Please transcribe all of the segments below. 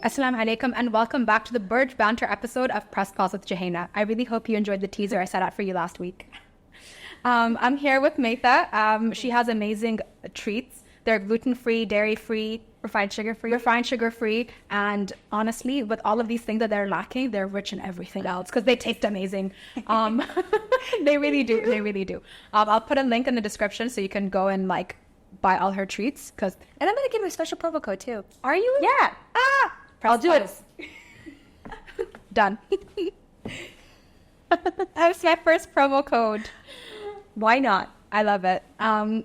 Assalamu alaikum and welcome back to the Burj Banter episode of Press Pause with Jouhayna. I really hope you enjoyed the teaser I set out for you last week. I'm here with Maitha. She has amazing treats. They're gluten-free, dairy-free, refined sugar-free, and honestly, with all of these things that they're lacking, they're rich in everything else because they taste amazing. They really do. I'll put a link in the description so you can go and buy all her treats. And I'm going to give you a special promo code too. Are you? Yeah. I'll do it. Done. That's my first promo code. Why not? I love it.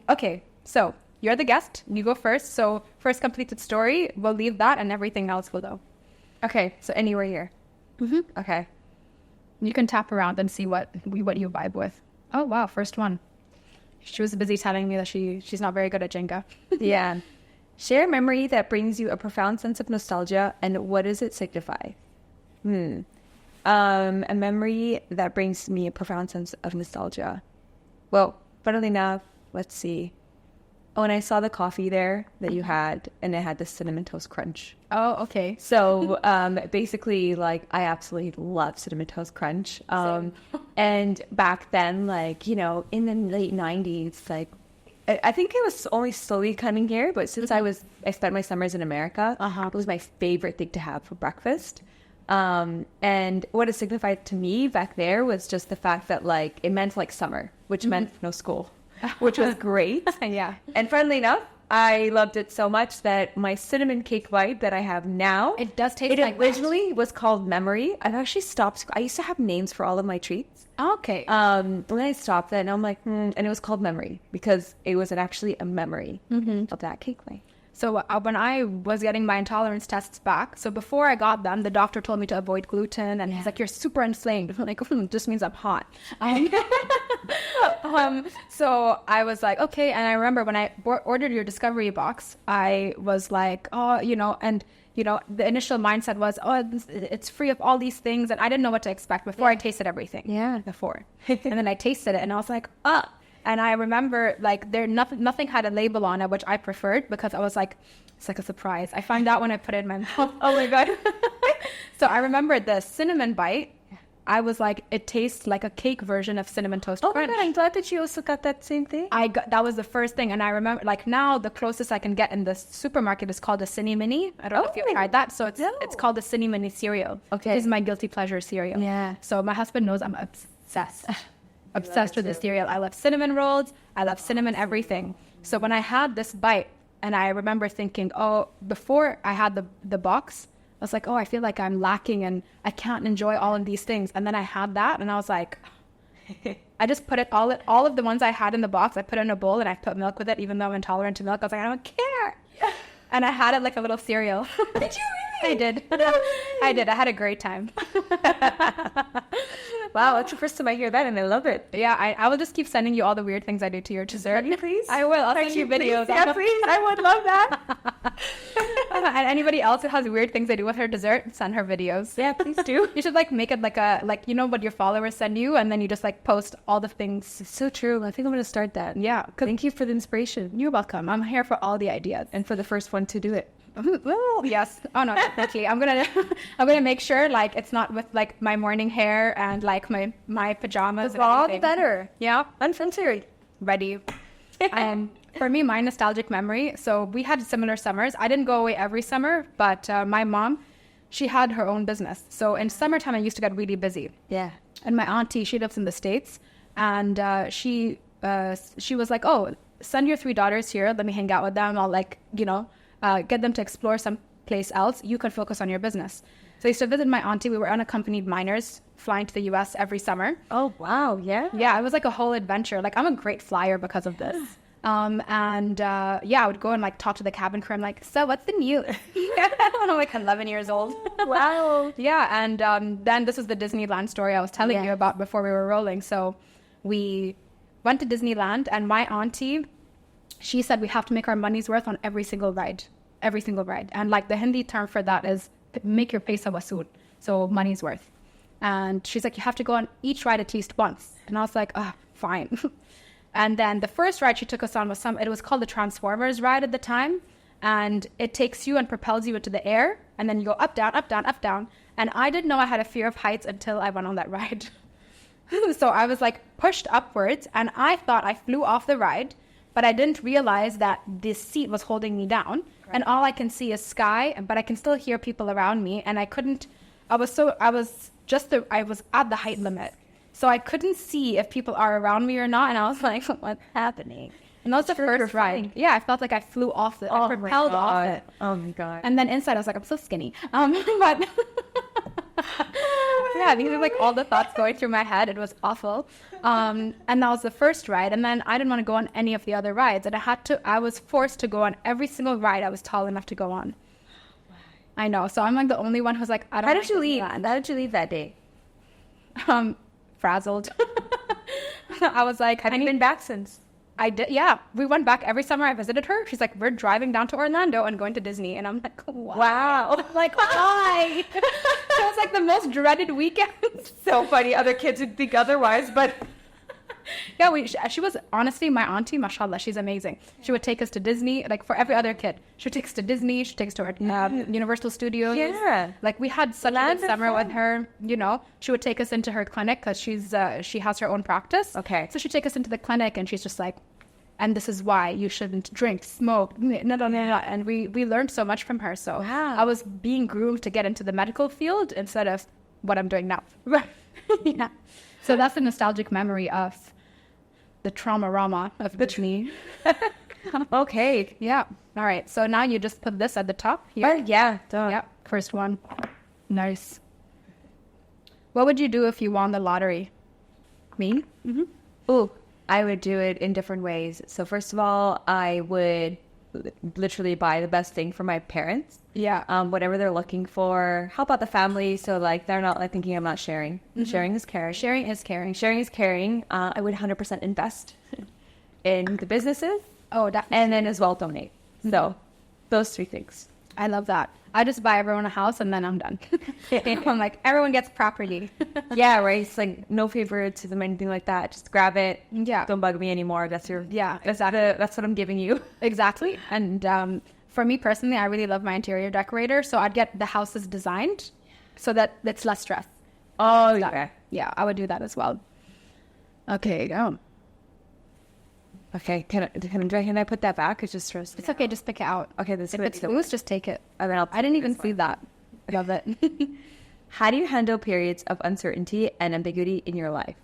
Okay, so you're the guest. You go first. So first completed story, we'll leave that and everything else will go. Okay, so anywhere here. Mm-hmm. Okay. You can tap around and see what you vibe with. Oh, wow, first one. She was busy telling me that she's not very good at Jenga. Yeah. Share a memory that brings you a profound sense of nostalgia, and what does it signify? A memory that brings me a profound sense of nostalgia. Well, funnily enough, let's see. Oh, and I saw the coffee there that you had, and it had the cinnamon toast crunch. Oh, okay. So basically, I absolutely love cinnamon toast crunch. And back then, in the late 90s, I think it was only slowly coming here, but since I spent my summers in America, it was my favorite thing to have for breakfast. And what it signified to me back there was just the fact that it meant summer, which meant no school, which was great. Yeah. And funnily enough, I loved it so much that my cinnamon cake vibe that I have now, It does taste it originally was called Memory. I've actually stopped. I used to have names for all of my treats. Okay. Then I stopped that, and I'm like, and it was called Memory because it was actually a memory of that cake way. So when I was getting my intolerance tests back, so before I got them, the doctor told me to avoid gluten, and he's like, "You're super inflamed." I'm like, "Just means I'm hot." So I was like, okay. And I remember when I ordered your discovery box, I was like, the initial mindset was, it's free of all these things, and I didn't know what to expect before I tasted everything. Yeah. Before, and then I tasted it, and I was like, And I remember nothing had a label on it, which I preferred because I was like, it's like a surprise. I found out when I put it in my mouth. Oh my God. So I remember the cinnamon bite. I was like, it tastes like a cake version of cinnamon toast crunch. Oh my God, I'm glad that you also got that same thing. That was the first thing. And I remember now the closest I can get in the supermarket is called a Cine Mini. I don't know if you've tried that. So it's called the Cine Mini cereal. Okay. This is my guilty pleasure cereal. Yeah. So my husband knows I'm obsessed with the cereal. I love cinnamon rolls. I love cinnamon everything. So when I had this bite, and I remember thinking, before I had the box, I was like, I feel like I'm lacking and I can't enjoy all of these things. And then I had that, and I was like, I just put all of the ones I had in the box, I put it in a bowl, and I put milk with it, even though I'm intolerant to milk. I was like, I don't care. And I had it like a little cereal. Did you really? I did. I did. I had a great time. Wow, that's the first time I hear that, and I love it. Yeah, I will just keep sending you all the weird things I do to your dessert. Please? I will. I'll send you videos. Please? Yeah, please. I would love that. And anybody else who has weird things they do with her dessert, send her videos. Yeah, please do. You should make it what your followers send you, and then you just post all the things. It's so true. I think I'm going to start that. Yeah. Thank you for the inspiration. You're welcome. I'm here for all the ideas. And for the first one to do it. Well, yes. Oh no, definitely. I'm gonna make sure it's not with my morning hair and my pajamas. All the better. Yeah. Unfiltered. Ready. For me, my nostalgic memory. So we had similar summers. I didn't go away every summer, but my mom, she had her own business. So in summertime, I used to get really busy. Yeah. And my auntie, she lives in the States, and she was like, send your 3 daughters here. Let me hang out with them. I'll get them to explore some place else. You can focus on your business. So I used to visit my auntie. We were unaccompanied minors flying to the U.S. every summer. Oh, wow. Yeah? Yeah, it was a whole adventure. I'm a great flyer because of this. I would go and talk to the cabin crew. I'm like, so what's the news? I'm 11 years old. Wow. Yeah, and then this is the Disneyland story I was telling you about before we were rolling. So we went to Disneyland, and my auntie, she said we have to make our money's worth on every single ride. And the Hindi term for that is make your paisa wasool. So money's worth. And she's like, you have to go on each ride at least once. And I was like, fine. And then the first ride she took us on was it was called the Transformers ride at the time. and it takes you and propels you into the air, and then you go up, down, up, down, up, down. And I didn't know I had a fear of heights until I went on that ride. So I was like pushed upwards, and I thought I flew off the ride, but I didn't realize that this seat was holding me down. Right. And all I can see is sky, but I can still hear people around me. And I was at the height limit. So I couldn't see if people are around me or not. And I was like, what's happening? And that was the first ride. Yeah, I felt like I flew off I propelled off it. Oh my God. And then inside I was like, I'm so skinny. But yeah, these are like all the thoughts going through my head. It was awful. And that was the first ride. And then I didn't want to go on any of the other rides. And I was forced to go on every single ride I was tall enough to go on. I know. So I'm like the only one who's like, I don't know. How did you leave? How did you leave that day? Frazzled. I was like, have you been back since? I did, yeah. We went back every summer I visited her. She's like, we're driving down to Orlando and going to Disney. And I'm like, wow. Like, why? So it was like the most dreaded weekend. So funny. Other kids would think otherwise, but... Yeah, she was honestly my auntie, mashallah. She's amazing. She would take us to Disney, like for every other kid. She would take us to Disney. She'd take us to her Universal Studios. Yeah. Like we had such a good summer with her, you know. She would take us into her clinic because she has her own practice. Okay. So she'd take us into the clinic and she's just like, and this is why you shouldn't drink, smoke, no. And we learned so much from her. So wow. I was being groomed to get into the medical field instead of what I'm doing now. Yeah. So that's a nostalgic memory of the trauma-rama of Disney. Okay. Yeah. All right. So now you just put this at the top here. Yeah. Yeah. First one. Nice. What would you do if you won the lottery? Me? Mm-hmm. Oh, I would do it in different ways. So first of all, I would literally buy the best thing for my parents. Yeah. Whatever they're looking for. Help out the family so like they're not like thinking I'm not sharing. Mm-hmm. Sharing is caring. Sharing is caring. Sharing is caring. I would 100% invest in the businesses. Oh, definitely. And then as well donate. Mm-hmm. So those three things. I love that. I just buy everyone a house and then I'm done. I'm like, everyone gets property. Yeah, right. It's like no favoritism, anything like that. Just grab it. Yeah. Don't bug me anymore. That's exactly. That's what I'm giving you. Exactly. And for me personally, I really love my interior decorator. So I'd get the houses designed so that it's less stress. Oh, yeah. Yeah, I would do that as well. Okay, go. Okay, can I put that back? It's just stressed. It's okay, just pick it out. Okay, this if it's loose, just take it. I didn't even see that. Love it. How do you handle periods of uncertainty and ambiguity in your life?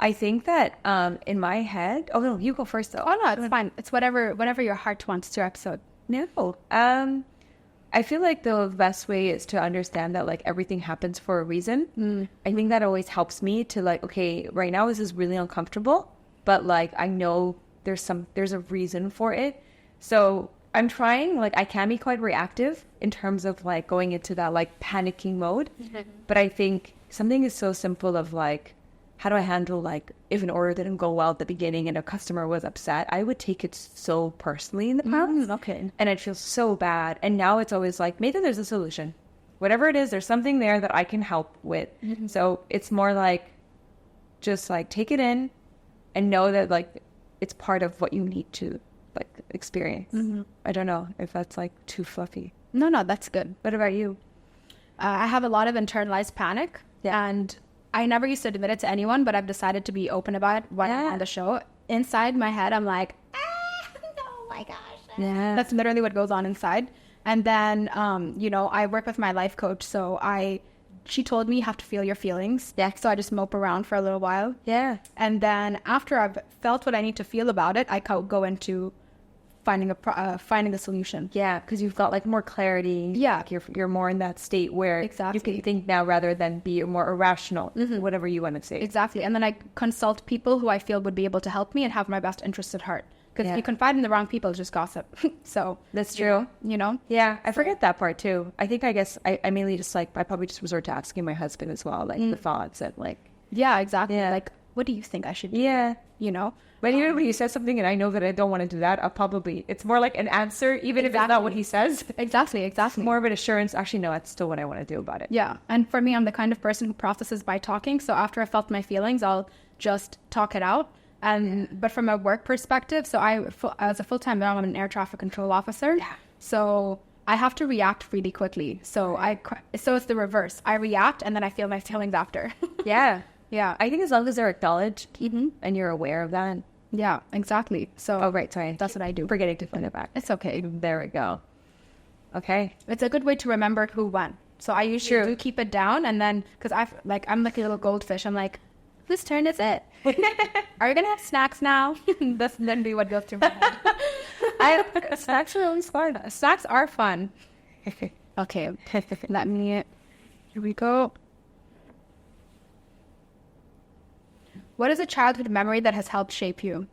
I think that in my head... Oh, no, you go first, though. Oh, no, it's fine. It's whatever your heart wants to episode. No. I feel like the best way is to understand that, like, everything happens for a reason. Mm. I think that always helps me to, like, okay, right now this is really uncomfortable, but, like, I know there's a reason for it. So I'm trying, like, I can be quite reactive in terms of, like, going into that, like, panicking mode. Mm-hmm. But I think something is so simple of, like, how do I handle, like, if an order didn't go well at the beginning and a customer was upset? I would take it so personally in the past. Okay. And I'd feel so bad. And now it's always like, maybe there's a solution. Whatever it is, there's something there that I can help with. Mm-hmm. So it's more like, just, like, take it in and know that, like, it's part of what you need to, like, experience. Mm-hmm. I don't know if that's, like, too fluffy. No, that's good. What about you? I have a lot of internalized panic. Yeah. And I never used to admit it to anyone, but I've decided to be open about it on the show. Inside my head, I'm like, oh my gosh. Yeah. That's literally what goes on inside. And then, I work with my life coach. So she told me you have to feel your feelings. Yeah. So I just mope around for a little while. Yeah. And then after I've felt what I need to feel about it, I go into finding a solution. Yeah, because you've got, like, more clarity. Yeah. Like you're more in that state where you can think now rather than be more irrational, whatever you want to say. Exactly. And then I consult people who I feel would be able to help me and have my best interests at heart. Because if you confide in the wrong people, it's just gossip. So that's true. You know? Yeah, I forget that part too. I guess I mainly just, like, I probably just resort to asking my husband as well, like, the thoughts and, like... Yeah, exactly. Yeah. Like, what do you think I should do? Yeah. You know? But even when he says something and I know that I don't want to do that, it's more like an answer, even if it's not what he says. Exactly. More of an assurance. Actually, no, that's still what I want to do about it. Yeah. And for me, I'm the kind of person who processes by talking. So after I felt my feelings, I'll just talk it out. But from a work perspective, so as a full-time mom, I'm an air traffic control officer. Yeah. So I have to react really quickly. So so it's the reverse. I react and then I feel my feelings after. Yeah. Yeah. I think as long as they're acknowledged and you're aware of that. Yeah, exactly. So Oh, right. Sorry. that's what I do. Forgetting to flip it back. It's okay. There we go. Okay. It's a good way to remember who won. So I usually do keep it down, and then because I'm like a little goldfish. I'm like, whose turn is it? Are you gonna have snacks now? That's literally what goes through my head. Snacks are always fun. Snacks are fun. Okay, let me. Here we go. What is a childhood memory that has helped shape you?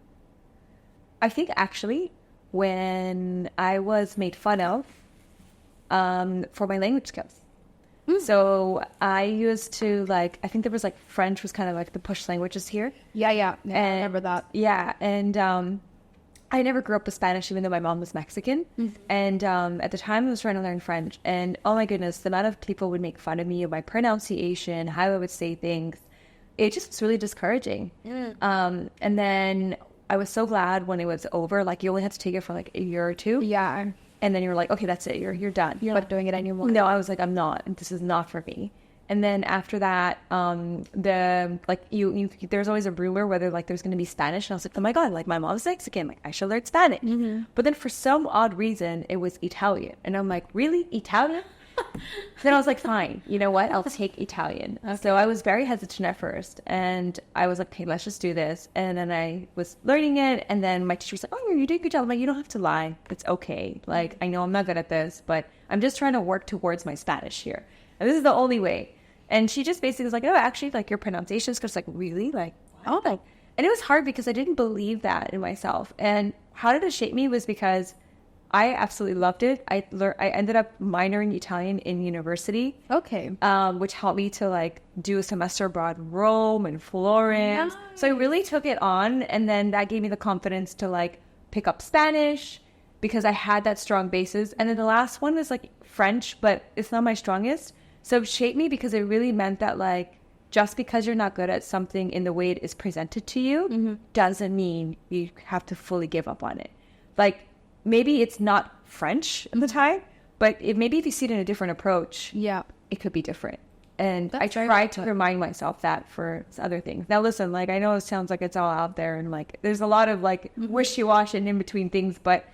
I think actually when I was made fun of for my language skills. So I used to I think there was French was kind of like the push languages here. Yeah, I remember that. Yeah, and I never grew up with Spanish, even though my mom was Mexican. And at the time, I was trying to learn French. And oh my goodness, the amount of people would make fun of me, of my pronunciation, how I would say things. It just was really discouraging. And then I was so glad when it was over. You only had to take it for a year or two. Yeah. And then you were like, okay, that's it. You're done. You're not doing it anymore. No, I was like, I'm not. This is not for me. And then after that, there's always a rumor whether there's going to be Spanish. And I was like, oh my God, my mom's Mexican. I should learn Spanish. But then for some odd reason, it was Italian. And I'm like, really? Italian? Then I was like, fine, you know what? I'll take Italian. Okay. So I was very hesitant at first. And I was like, okay, let's just do this. And then I was learning it. And then my teacher was like, oh, you're doing a good job. I'm like, you don't have to lie. It's okay. I know I'm not good at this, but I'm just trying to work towards my Spanish here. And this is the only way. And she just basically was like, oh, actually, your pronunciation is just really? Oh. And it was hard because I didn't believe that in myself. And how did it shape me was because I absolutely loved it. I ended up minoring Italian in university. Okay. Which helped me to do a semester abroad in Rome and Florence. Nice. So I really took it on, and then that gave me the confidence to pick up Spanish because I had that strong basis. And then the last one was French, but it's not my strongest. So it shaped me because it really meant that just because you're not good at something in the way it is presented to you doesn't mean you have to fully give up on it. Maybe it's not French at the time, but maybe if you see it in a different approach, it could be different. And I try to remind myself that for other things. Now, listen, I know it sounds like it's all out there and there's a lot of wishy-washy and in-between things, but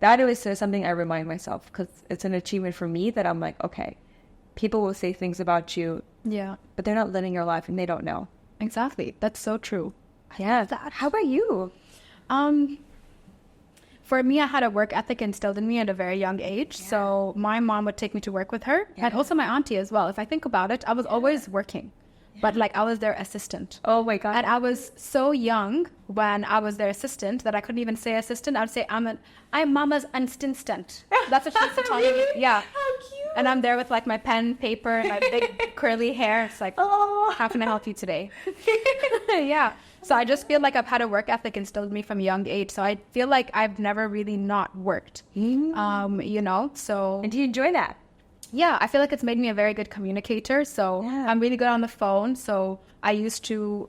that is something I remind myself because it's an achievement for me that I'm like, okay, people will say things about you, but they're not living your life and they don't know. Exactly. That's so true. Yeah. How about you? For me, I had a work ethic instilled in me at a very young age. Yeah. So my mom would take me to work with her and also my auntie as well. If I think about it, I was always working, but I was their assistant. Oh my God. And I was so young when I was their assistant that I couldn't even say assistant. I would say, I'm mama's assistant. That's what she used to tell me. Yeah. How cute. And I'm there with my pen, paper, and my big curly hair. It's how can I help you today? Yeah. So I just feel I've had a work ethic instilled in me from a young age. So I feel I've never really not worked, so. And do you enjoy that? Yeah, I feel it's made me a very good communicator. So I'm really good on the phone. So I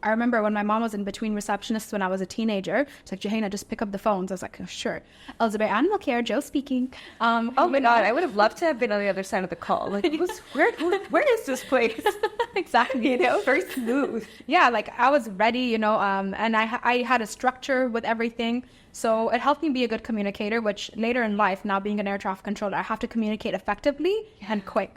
remember when my mom was in between receptionists when I was a teenager. It's Jouhayna, just pick up the phones. I was like, oh, sure. 𝐿𝐴zbeh Animal Care, Joe speaking. Oh my God, I would have loved to have been on the other side of the call. Where is this place? Exactly. Very smooth. Yeah, I was ready, and I had a structure with everything. So it helped me be a good communicator, which later in life, now being an air traffic controller, I have to communicate effectively and quick,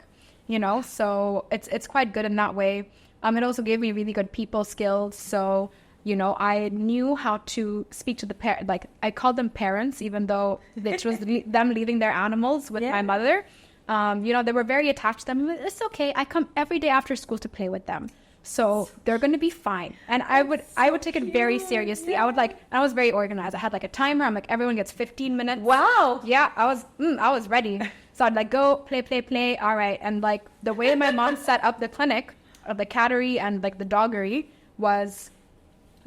so it's quite good in that way. It also gave me really good people skills. So, I knew how to speak to the parents. I called them parents, even though it was them leaving their animals with my mother. They were very attached to them. It's okay. I come every day after school to play with them. So they're going to be fine. And I would take it very seriously. Yeah. I was very organized. I had a timer. I'm everyone gets 15 minutes. Wow. Yeah, I was ready. So I'd go play. All right. And the way my mom set up the clinic, the cattery and the doggery was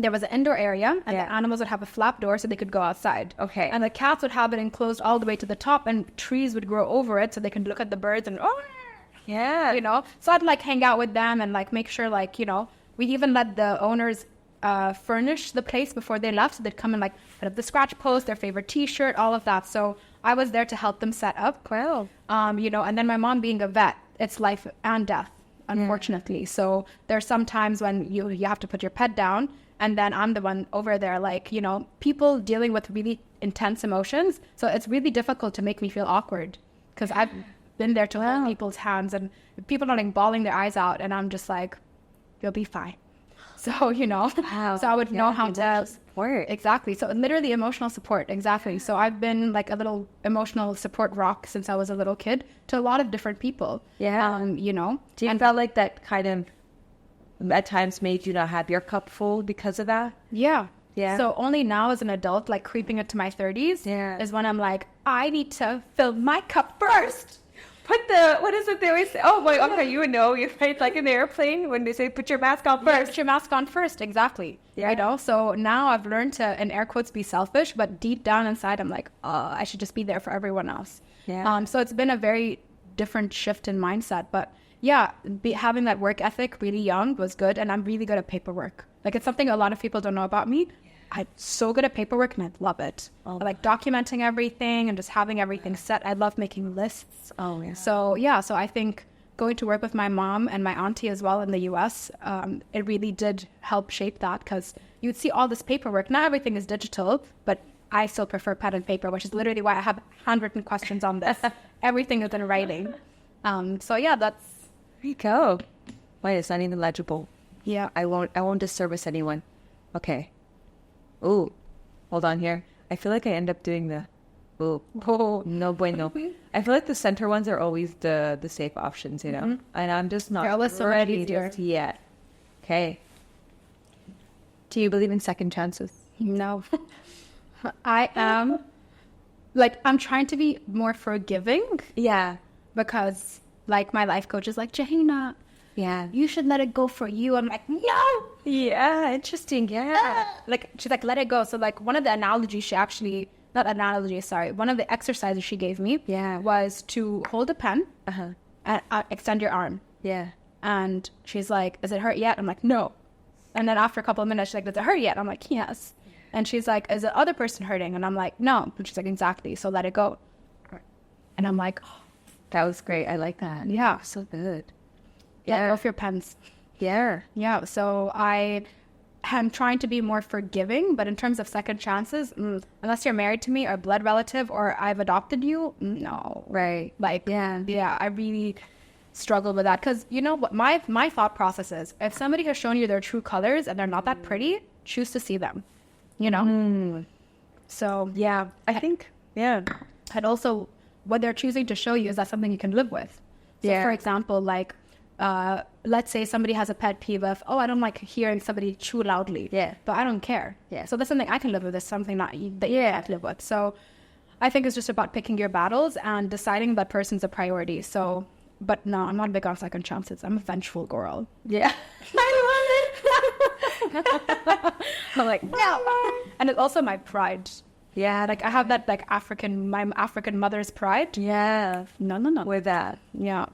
there was an indoor area and the animals would have a flap door so they could go outside. Okay. And the cats would have it enclosed all the way to the top and trees would grow over it so they could look at the birds and yeah. So I'd hang out with them and make sure we even let the owners furnish the place before they left. So they'd come and like put up the scratch post, their favorite T-shirt, all of that. So I was there to help them set up. Wow. You know, and then my mom being a vet, it's life and death, unfortunately. So there's some times when you have to put your pet down, and then I'm the one over there, like, you know, people dealing with really intense emotions. So it's really difficult to make me feel awkward because I've been there to hold people's hands, and people are like bawling their eyes out, and I'm just like, you'll be fine. So, you know, so I would know how to support. Exactly. So literally emotional support. Exactly. So I've been like a little emotional support rock since I was a little kid to a lot of different people. Yeah. You know, Do you feel like that kind of at times made you not have your cup full because of that? Yeah. Yeah. So only now as an adult, like creeping into my 30s, is when I'm like, I need to fill my cup first. Put the, what is it they always say? Oh, boy, okay, you would know. You're right, like in the airplane when they say, put your mask on first. Put your mask on first. Exactly. Yeah. You know, so now I've learned to, in air quotes, be selfish, but deep down inside, I'm like, I should just be there for everyone else. Yeah. So it's been a very different shift in mindset. But yeah, having that work ethic really young was good. And I'm really good at paperwork. Like, it's something a lot of people don't know about me. I'm so good at paperwork and I love it. I like documenting everything and just having everything set. I love making lists. Oh, yeah. So yeah, so I think going to work with my mom and my auntie as well in the US, it really did help shape that, because you'd see all this paperwork. Not everything is digital, but I still prefer pen and paper, which is literally why I have handwritten questions on this. Everything is in writing. So yeah, that's... There you go. Wait, it's not even legible. Yeah. I won't disservice anyone. Okay. Ooh, hold on here. I feel like I end up doing the, no bueno. I feel like the center ones are always the safe options, you know? And I'm just not ready just yet. Okay. Do you believe in second chances? No. I am, like, I'm trying to be more forgiving. Yeah. Because, like, my life coach is like, Jouhayna, you should let it go for you. I'm like, no. Yeah, interesting. Yeah. Like, she's like, let it go. So, like, one of the analogies one of the exercises she gave me was to hold a pen and extend your arm. Yeah. And she's like, does it hurt yet? I'm like, no. And then after a couple of minutes, she's like, does it hurt yet? I'm like, yes. And she's like, is the other person hurting? And I'm like, no. And she's like, exactly. So let it go. And I'm like, oh, that was great. I like that. Yeah. So good. Let go of your pens. Yeah. Yeah. So I am trying to be more forgiving, but in terms of second chances, unless you're married to me or a blood relative or I've adopted you, no. Right. Like, yeah, I really struggle with that. Because you know what my thought process is, if somebody has shown you their true colors and they're not that pretty, choose to see them, you know? So yeah, I think, and also what they're choosing to show you, is that something you can live with? So for example, like, let's say somebody has a pet peeve of, I don't like hearing somebody chew loudly. Yeah. But I don't care. Yeah. So that's something I can live with. It's something that you can't live with. So I think it's just about picking your battles and deciding that person's a priority. So, but no, I'm not big on second chances. I'm a vengeful girl. Yeah. I love it. I'm like, no. And it's also my pride. Yeah. Like I have that like my African mother's pride. Yeah. No. With that. Yeah.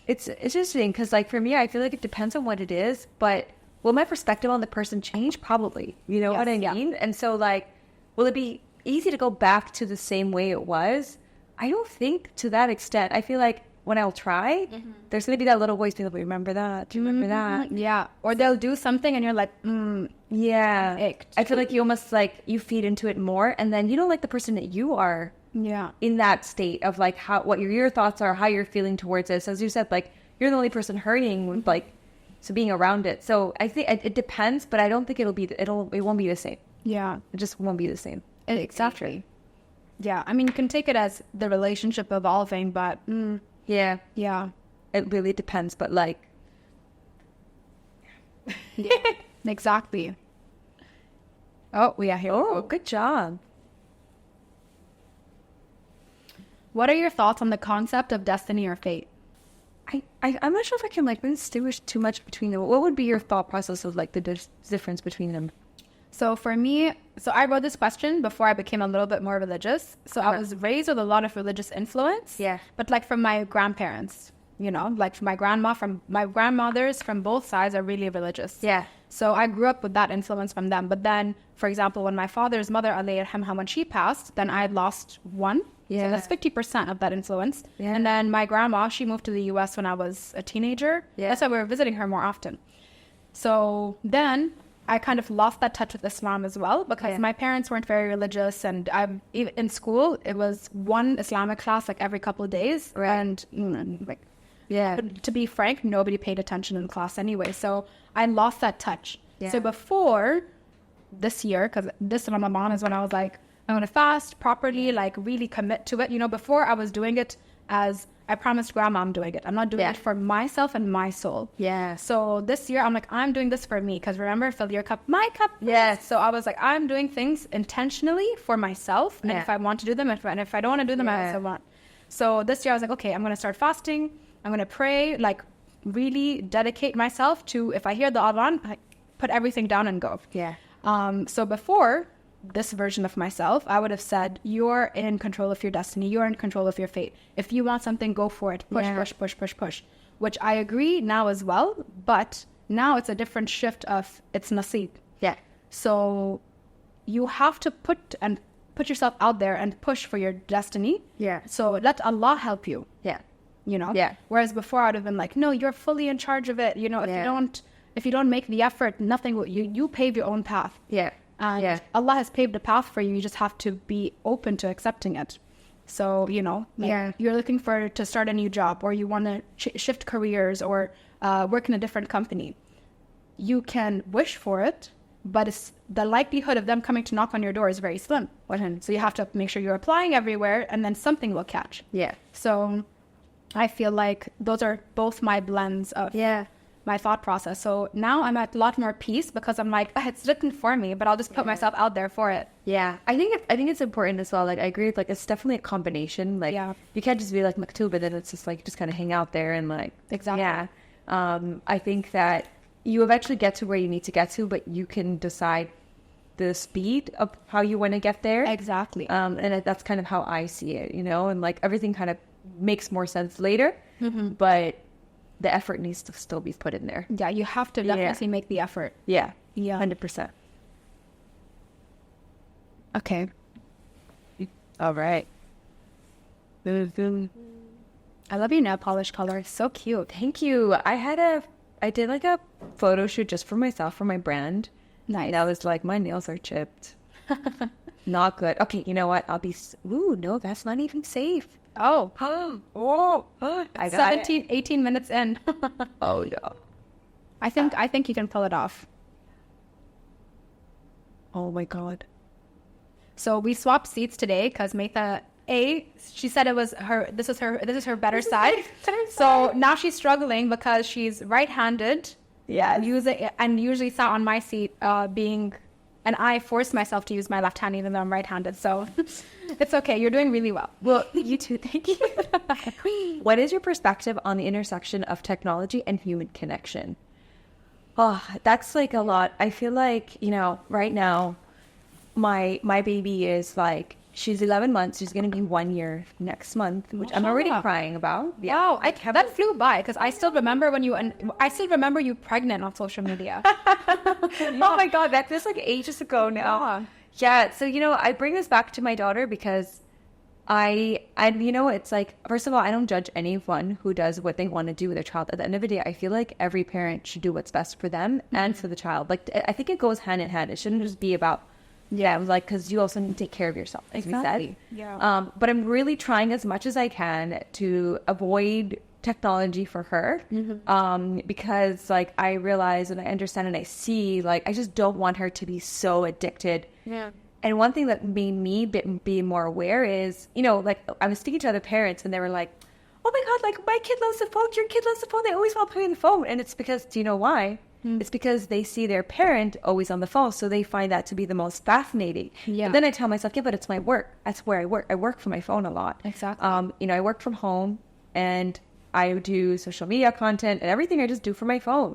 It's interesting because, like, for me, I feel like it depends on what it is, but will my perspective on the person change? Probably. You know what I mean? And so, like, will it be easy to go back to the same way it was? I don't think to that extent. I feel like when I'll try, there's going to be that little voice, people, remember that? Do you remember that? Yeah. Or they'll do something and you're like, yeah. Icked. I feel like you almost, like, you feed into it more, and then you don't like the person that you are. Yeah. In that state of like what your thoughts are, how you're feeling towards this. As you said, like you're the only person hurting, like, so being around it. So I think it depends, but I don't think it won't be the same. Yeah. It just won't be the same. Exactly. Yeah. I mean, you can take it as the relationship evolving, but yeah. It really depends, but like, exactly. Oh, yeah. Here. Oh, good job. What are your thoughts on the concept of destiny or fate? I'm not sure if I can like distinguish too much between them. What would be your thought process of like the difference between them? So for me, I wrote this question before I became a little bit more religious. So I was raised with a lot of religious influence. Yeah. But like from my grandparents, you know, like from my grandmothers from both sides are really religious. Yeah. So I grew up with that influence from them. But then, for example, when my father's mother, 𝐼𝐻, when she passed, then I had lost one. Yeah. So that's 50% of that influence. Yeah. And then my grandma, she moved to the US when I was a teenager. Yeah. That's why we were visiting her more often. So then I kind of lost that touch with Islam as well, because my parents weren't very religious, and I'm even in school, it was one Islamic class like every couple of days. Right. And like, to be frank, nobody paid attention in class anyway. So I lost that touch. Yeah. So before this year, because this Ramadan is when I was like, I'm going to fast properly, like really commit to it. You know, before I was doing it as I promised grandma I'm doing it. I'm not doing it for myself and my soul. Yeah. So this year I'm like, I'm doing this for me. Because remember, fill your cup, my cup. Yes. So I was like, I'm doing things intentionally for myself. And if I want to do them, and if I don't want to do them, I also want. So this year I was like, okay, I'm going to start fasting. I'm going to pray, like really dedicate myself to, if I hear the adhan, I put everything down and go. Yeah. So before this version of myself, I would have said, you're in control of your destiny. You're in control of your fate. If you want something, go for it. Push. Which I agree now as well. But now it's a different shift of it's nasib. Yeah. So you have to put yourself out there and push for your destiny. Yeah. So let Allah help you. Yeah. You know? Yeah. Whereas before I would have been like, no, you're fully in charge of it. You know, if you don't make the effort, nothing will, you pave your own path. Yeah. And Allah has paved a path for you. You just have to be open to accepting it. So, you know, you're looking to start a new job, or you want to shift careers, or work in a different company. You can wish for it, but the likelihood of them coming to knock on your door is very slim. So you have to make sure you're applying everywhere, and then something will catch. Yeah. So I feel like those are both my blends of my thought process. So now I'm at a lot more peace, because I'm like, it's written for me, but I'll just put myself out there for it. Yeah, I think it's important as well. Like, I agree with, like, it's definitely a combination. Like, you can't just be like maktub, and then it's just like, just kind of hang out there and like, exactly. Yeah. I think that you eventually get to where you need to get to, but you can decide the speed of how you want to get there. Exactly. And that's kind of how I see it, you know, and like everything kind of makes more sense later, but the effort needs to still be put in there. Yeah, you have to definitely make the effort. Yeah. 100%. Okay. All right. I love your nail polish color. It's so cute. Thank you. I did like a photo shoot just for myself, for my brand. Nice. And I was like, my nails are chipped. Not good. Okay, you know what? No, that's not even safe. Oh. I got 18 minutes in. Oh, yeah. I think you can pull it off. Oh, my God. So we swapped seats today because Maitha, she said this is her better side. So now she's struggling because she's right-handed. Yeah. And usually sat on my seat, and I forced myself to use my left hand even though I'm right-handed. So it's okay. You're doing really well. Well, you too. Thank you. What is your perspective on the intersection of technology and human connection? Oh, that's like a lot. I feel like, you know, right now, my baby is like, she's 11 months. She's going to be 1 year next month, which I'm already crying about. Yeah. Wow, that flew by because I still remember you pregnant on social media. Oh my God, that feels like ages ago now. Yeah. So, you know, I bring this back to my daughter because you know, it's like, first of all, I don't judge anyone who does what they want to do with their child. At the end of the day, I feel like every parent should do what's best for them and for the child. Like, I think it goes hand in hand. It shouldn't just be about, like, because you also need to take care of yourself, as we said. Yeah. But I'm really trying as much as I can to avoid technology for her, because, like, I realize and I understand and I see, like, I just don't want her to be so addicted. Yeah. And one thing that made me be more aware is, you know, like, I was speaking to other parents and they were like, oh my God, like, my kid loves the phone, your kid loves the phone, they always want to play on the phone. And it's because, do you know why? It's because they see their parent always on the phone, so they find that to be the most fascinating. Yeah. But then I tell myself, but it's my work. That's where I work. I work from my phone a lot. Exactly. You know, I work from home and I do social media content and everything I just do from my phone.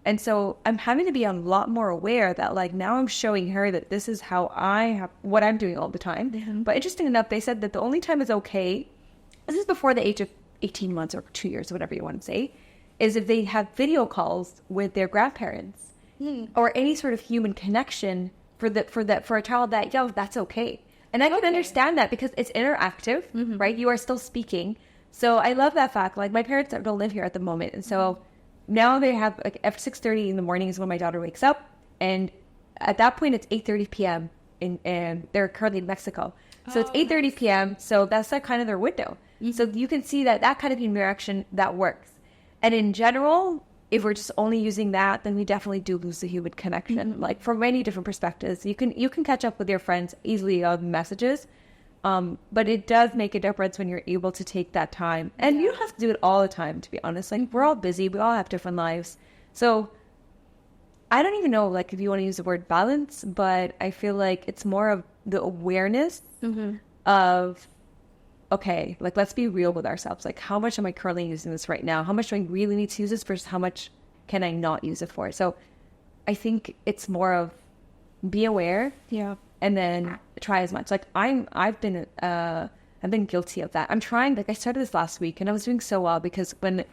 And so I'm having to be a lot more aware that, like, now I'm showing her that this is how what I'm doing all the time. But interesting enough, they said that the only time is okay, this is before the age of 18 months or 2 years, whatever you want to say, is if they have video calls with their grandparents. or any sort of human connection for a child that, that's okay. And I can understand that because it's interactive, right? You are still speaking. So I love that fact. Like, my parents don't live here at the moment. And so now they have, like, at 6:30 in the morning is when my daughter wakes up. And at that point, it's 8:30 p.m. And they're currently in Mexico. So it's 8:30 p.m. So that's like kind of their window. So you can see that kind of interaction, that works. And in general, if we're just only using that, then we definitely do lose the human connection. Like, from many different perspectives, you can catch up with your friends easily on messages. But it does make a difference when you're able to take that time. And you don't have to do it all the time, to be honest. Like, we're all busy. We all have different lives. So I don't even know, like, if you want to use the word balance, but I feel like it's more of the awareness of, okay, like, let's be real with ourselves. Like, how much am I currently using this right now? How much do I really need to use this versus how much can I not use it for? So I think it's more of be aware. Yeah. And then try as much. Like, I've been guilty of that. I'm trying, like, I started this last week and I was doing so well because when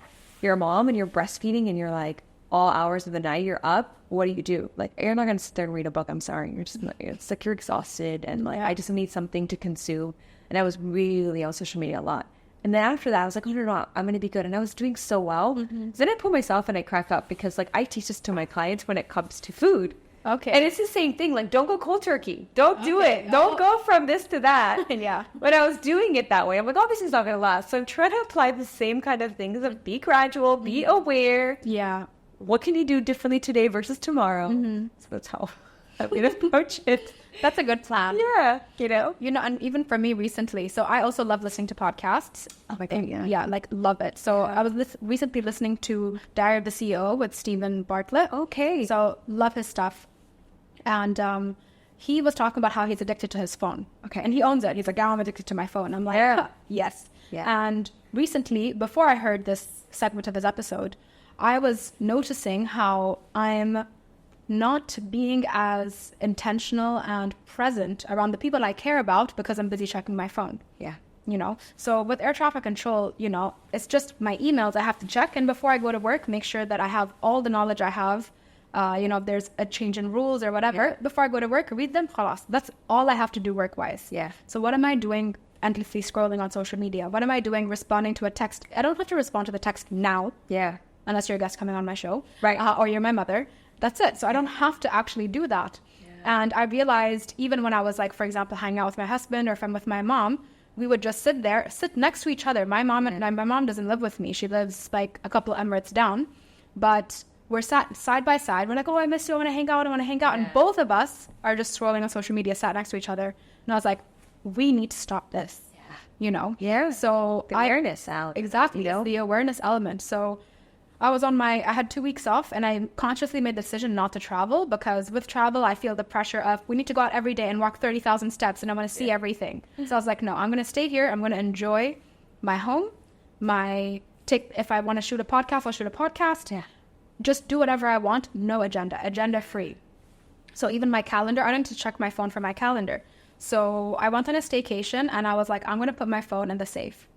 you're a mom and you're breastfeeding and you're like all hours of the night, you're up, what do? Like, you're not going to sit there and read a book. I'm sorry. You're just, it's like you're exhausted and like, I just need something to consume. And I was really on social media a lot. And then after that, I was like, oh, no, I'm going to be good. And I was doing so well. So then I pull myself and I crack up because, like, I teach this to my clients when it comes to food. Okay. And it's the same thing. Like, don't go cold turkey. Don't do it. Don't go from this to that. When I was doing it that way, I'm like, obviously it's not going to last. So I'm trying to apply the same kind of things of be gradual, be aware. Yeah. What can you do differently today versus tomorrow? So that's how I would approach it. That's a good plan. Yeah. And even for me recently, so I also love listening to podcasts. Oh my God. Yeah, like, love it. So I was recently listening to Diary of the CEO with Stephen Bartlett. Okay. So love his stuff. And he was talking about how he's addicted to his phone. Okay. And he owns it. He's like, I'm addicted to my phone. I'm like, yes. Yeah. And recently, before I heard this segment of his episode, I was noticing how I'm not being as intentional and present around the people I care about because I'm busy checking my phone. Yeah. So with air traffic control, it's just my emails I have to check. And before I go to work, make sure that I have all the knowledge I have. If there's a change in rules or whatever, before I go to work, read them. Khalas. That's all I have to do work-wise. Yeah. So what am I doing endlessly scrolling on social media? What am I doing responding to a text? I don't have to respond to the text now. Yeah. Unless you're a guest coming on my show. Right. Or you're my mother. That's it. So I don't have to actually do that. Yeah. And I realized even when I was, like, for example, hanging out with my husband or if I'm with my mom, we would just sit next to each other. My mom and my mom doesn't live with me. She lives like a couple of Emirates down. But we're sat side by side. We're like, oh, I miss you. I want to hang out. Yeah. And both of us are just scrolling on social media, sat next to each other. And I was like, we need to stop this. Yeah. Yeah. So the awareness element. Exactly. The awareness element. So I had 2 weeks off and I consciously made the decision not to travel because with travel, I feel the pressure of we need to go out every day and walk 30,000 steps and I want to see everything. So I was like, no, I'm going to stay here. I'm going to enjoy my home, if I want to shoot a podcast, I'll shoot a podcast. Yeah. Just do whatever I want. No agenda free. So even my calendar, I don't need to check my phone for my calendar. So I went on a staycation and I was like, I'm going to put my phone in the safe.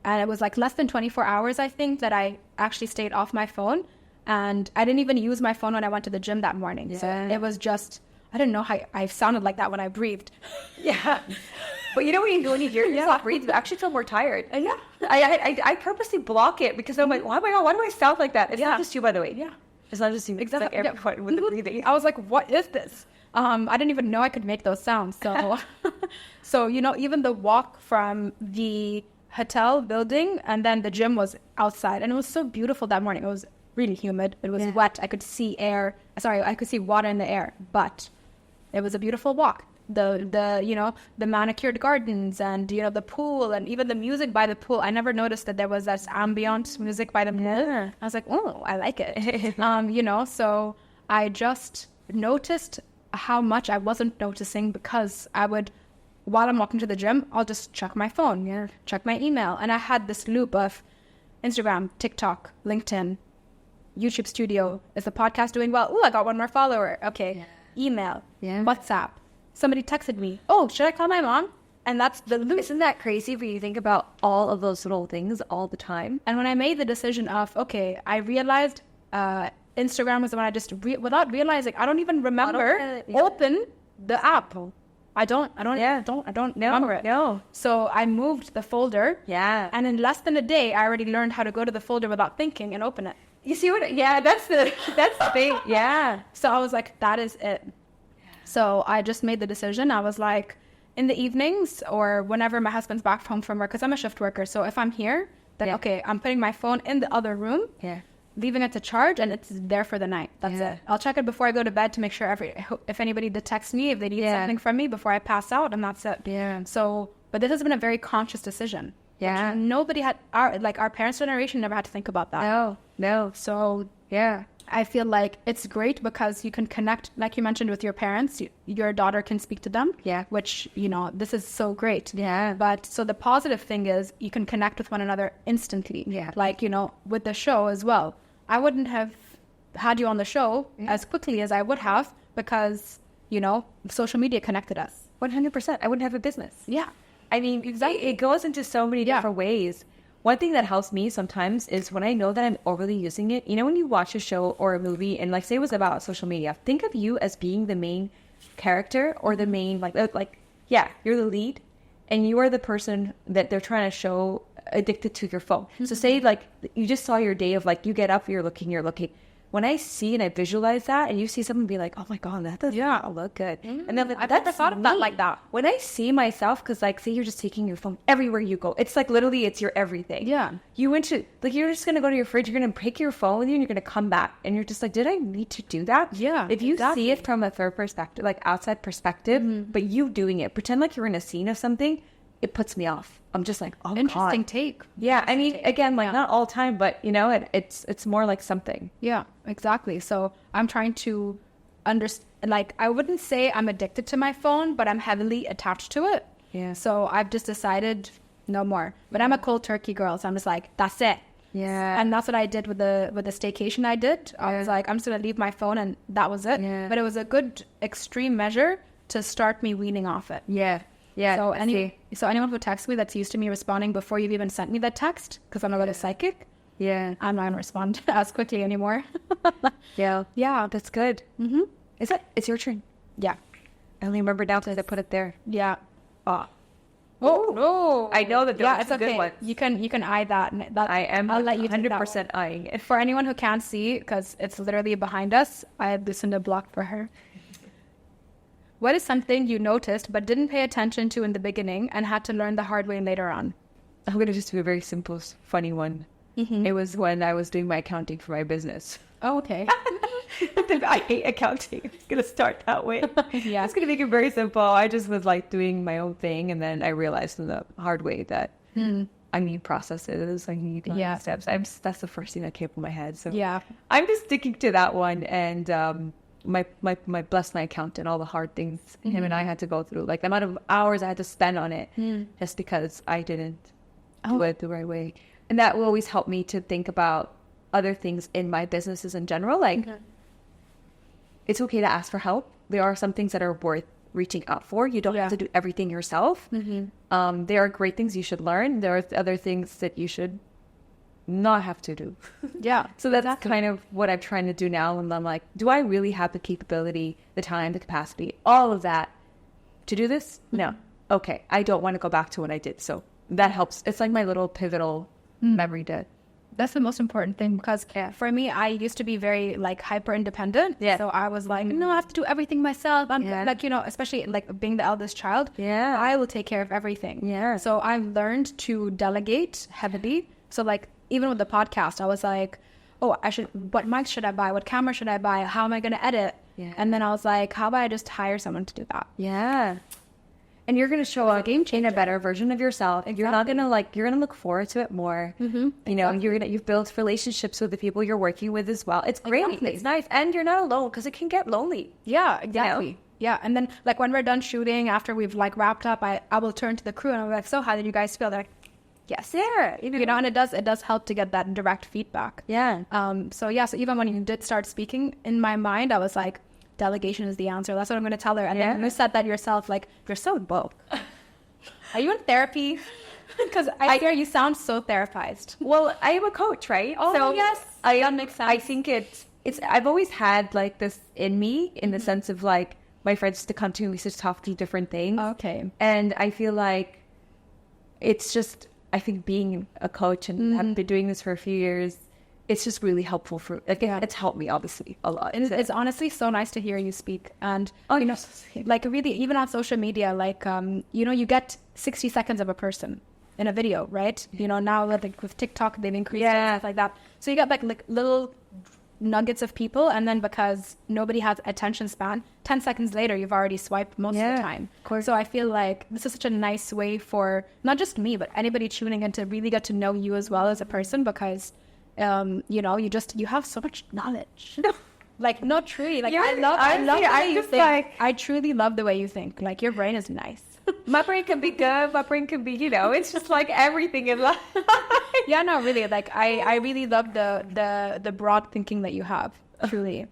And it was like less than 24 hours, I think, that I actually stayed off my phone. And I didn't even use my phone when I went to the gym that morning. Yeah. So it was just, I didn't know how I sounded like that when I breathed. Yeah. But when you hear yourself breathe, you actually feel more tired. Yeah. I purposely block it because I'm like, oh my God, why do I sound like that? It's not just you, by the way. Yeah. It's not just you. Exactly. It's like everyone with the breathing. I was like, what is this? I didn't even know I could make those sounds. So, even the walk from the hotel building and then the gym was outside and it was so beautiful that morning. It was really humid. It was wet. I could see water in the air, but it was a beautiful walk. The manicured gardens and, the pool and even the music by the pool. I never noticed that there was that ambient music by the pool. Yeah. I was like, oh, I like it. So I just noticed how much I wasn't noticing because while I'm walking to the gym, I'll just check my phone, check my email. And I had this loop of Instagram, TikTok, LinkedIn, YouTube Studio. Is the podcast doing well? Oh, I got one more follower. Okay. Yeah. Email, WhatsApp. Somebody texted me. Oh, should I call my mom? And that's the loop. Isn't that crazy when you think about all of those little things all the time? And when I made the decision of, okay, I realized Instagram was when I just, without realizing, I don't even remember open the app. I don't remember it. No. So I moved the folder. Yeah. And in less than a day, I already learned how to go to the folder without thinking and open it. You see what? Yeah, that's the thing. Yeah. So I was like, that is it. So I just made the decision. I was like, in the evenings or whenever my husband's back home from work, because I'm a shift worker. So if I'm here, then okay, I'm putting my phone in the other room, leaving it to charge, and it's there for the night. That's it. I'll check it before I go to bed to make sure if anybody detects me, if they need something from me before I pass out, and that's it. Yeah. So, but this has been a very conscious decision. Yeah. Nobody had, our parents' generation never had to think about that. No. So, yeah. I feel like it's great because you can connect, like you mentioned, with your parents. Your daughter can speak to them. Yeah. Which, this is so great. Yeah. But so the positive thing is you can connect with one another instantly. Yeah. Like, with the show as well. I wouldn't have had you on the show as quickly as I would have because, social media connected us. 100%. I wouldn't have a business. Yeah. I mean, exactly. It goes into so many different ways. One thing that helps me sometimes is when I know that I'm overly using it. When you watch a show or a movie and say it was about social media, think of you as being the main character or the main, you're the lead and you are the person that they're trying to show addicted to your phone. Mm-hmm. So say you just saw your day of you get up, you're looking. When I see and I visualize that and you see someone be like, oh my God, that does not look good. Mm-hmm. And then I've never thought of that like that. When I see myself, because say you're just taking your phone everywhere you go. It's literally it's your everything. Yeah. You went to, you're just going to go to your fridge, you're going to take your phone with you and you're going to come back. And you're just did I need to do that? Yeah. If you see it from a third perspective, outside perspective, but you doing it, pretend like you're in a scene of something, it puts me off. I'm just oh, interesting God. Take. Yeah, I mean, again, not all the time, but it's more like something. Yeah, exactly. So I'm trying to understand. I wouldn't say I'm addicted to my phone, but I'm heavily attached to it. Yeah. So I've just decided no more. But I'm a cold turkey girl, so I'm just that's it. Yeah. And that's what I did with the staycation I did. I was I'm just gonna leave my phone, and that was it. Yeah. But it was a good extreme measure to start me weaning off it. Yeah. Yeah. So anyone who texts me that's used to me responding before you've even sent me that text, because I'm not a psychic. Yeah. I'm not gonna respond as quickly anymore. Yeah. Yeah. That's good. Mm-hmm. It's your turn. Yeah. I only remember now because I put it there. Yeah. Oh no! I know that. Yeah, it's okay. Good ones. You can eye that. I am. I'll let you 100% eyeing it. For anyone who can't see, because it's literally behind us, I had loosened a block for her. What is something you noticed but didn't pay attention to in the beginning and had to learn the hard way later on? I'm going to just do a very simple, funny one. Mm-hmm. It was when I was doing my accounting for my business. Oh, okay. I hate accounting. I'm going to start that way. Yeah. I was going to make it very simple. I just was doing my own thing. And then I realized in the hard way that I need processes. I need steps. That's the first thing that came up in my head. So yeah, I'm just sticking to that one. And, my bless my accountant, all the hard things him and I had to go through, the amount of hours I had to spend on it just because I didn't do it the right way. And that will always help me to think about other things in my businesses in general. It's okay to ask for help. There are some things that are worth reaching out for. You don't have to do everything yourself. Mm-hmm. There are great things you should learn. There are other things that you should not have to do. Yeah. So that's kind of what I'm trying to do now. And I'm do I really have the capability, the time, the capacity, all of that to do this? No. Okay. I don't want to go back to what I did. So that helps. It's my little pivotal memory to. That's the most important thing because for me, I used to be very hyper independent. Yeah. So I was no, I have to do everything myself. I'm especially being the eldest child. Yeah. I will take care of everything. Yeah. So I've learned to delegate heavily. So even with the podcast, I was what mic should I buy? What camera should I buy? How am I going to edit? Yeah. And then I was how about I just hire someone to do that? Yeah. And you're going to show up in a better version of yourself. Exactly. You're not going to you're going to look forward to it more. Mm-hmm. You've built relationships with the people you're working with as well. It's great. Exactly. It's nice. And you're not alone because it can get lonely. Yeah, exactly. Yeah. And then when we're done shooting, after we've wrapped up, I will turn to the crew and I'm so how did you guys feel? They're yes, yeah, and it does help to get that direct feedback. Yeah. So even when you did start speaking, in my mind, I was delegation is the answer. That's what I'm going to tell her. And then you said that yourself, you're so woke. Are you in therapy? Because I hear you sound so therapized. Well, I am a coach, right? Oh, so yes. That makes sense. I think I've always had like this in me in the sense of like my friends to come to me, we used to talk through different things. Okay. And I feel like it's just, I think being a coach and having been doing this for a few years, it's just really helpful for, like, it's helped me obviously a lot. It's honestly so nice to hear you speak. And, you know, like really, even on social media, like, you know, you get 60 seconds of a person in a video, right? You know, now with TikTok, they've increased it and stuff like that. So you got like little nuggets of people, and then because nobody has attention span, 10 seconds later you've already swiped most of the time. Of course. So I feel like this is such a nice way for not just me but anybody tuning in to really get to know you as well as a person, because you know, you have so much knowledge. Like, no, truly, like I love the way you think. Like, I truly love the way you think. Like, your brain is nice. My brain can be good, my brain can be, you know, it's just like everything in life. Yeah, no, really, like I really love the broad thinking that you have, truly.